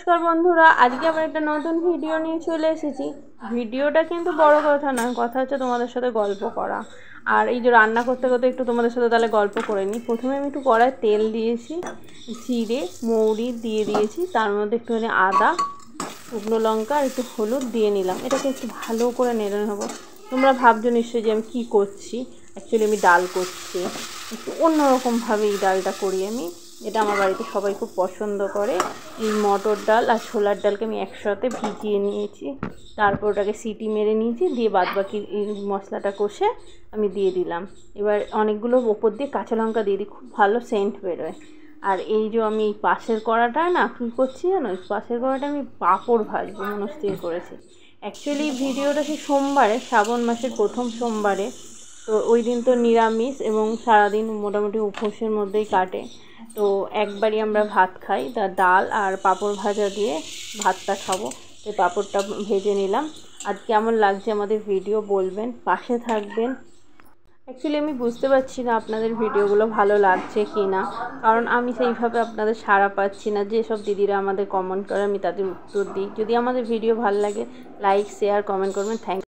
নমস্কার বন্ধুরা, আজকে আবার একটা নতুন ভিডিও নিয়ে চলে এসেছি। ভিডিওটা কিন্তু বড় কথা না, কথা হচ্ছে তোমাদের সাথে গল্প করা। আর এই যে রান্না করতে করতে একটু তোমাদের সাথে তাহলে গল্প করে নিই। প্রথমে আমি একটু কড়ায় তেল দিয়েছি, জিরে মৌরি দিয়ে দিয়েছি, তার মধ্যে একটুখানি আদা, শুকনো লঙ্কা আর একটু হলুদ দিয়ে নিলাম। এটাকে একটু ভালো করে নেড়ে নেবো। তোমরা ভাবছো নিশ্চয়ই যে আমি কী করছি। অ্যাকচুয়ালি আমি ডাল করছি, একটু অন্যরকমভাবে এই ডালটা করি আমি। এটা আমার বাড়িতে সবাই খুব পছন্দ করে। এই মটর ডাল আর ছোলার ডালকে আমি একসাথে ভিজিয়ে নিয়েছি, তারপর ওটাকে সিটি মেরে নিয়েছি, দিয়ে বাদবাকি এই মশলাটা কষে আমি দিয়ে দিলাম। এবার অনেকগুলো ওপর দিয়ে কাঁচা লঙ্কা দিয়ে দিই, খুব ভালো সেন্ট বেরোয়। আর এই যে আমি এই পাশের কড়াটা না কী করছি জানো, এই পাশের কড়াটা আমি পাঁপড় ভাজবো মনস্থির করেছি। অ্যাকচুয়ালি ভিডিওটা সেই সোমবারে, শ্রাবণ মাসের প্রথম সোমবারে, তো ওই দিন তো নিরামিষ এবং সারাদিন মোটামুটি উপোসের মধ্যেই কাটে। তো একবারই আমরা ভাত খাই, তা ডাল আর পাঁপড় ভাজা দিয়ে ভাতটা খাবো। তো পাঁপড়টা ভেজে নিলাম। আর কেমন লাগছে আমাদের ভিডিও বলবেন, পাশে থাকবেন। অ্যাকচুয়ালি আমি বুঝতে পারছি না আপনাদের ভিডিওগুলো ভালো লাগছে কি না, কারণ আমি সেইভাবে আপনাদের সাড়া পাচ্ছি না। যেসব দিদিরা আমাদের কমেন্ট করে আমি তাদের উত্তর দিই। যদি আমাদের ভিডিও ভালো লাগে, লাইক শেয়ার কমেন্ট করবেন। থ্যাংক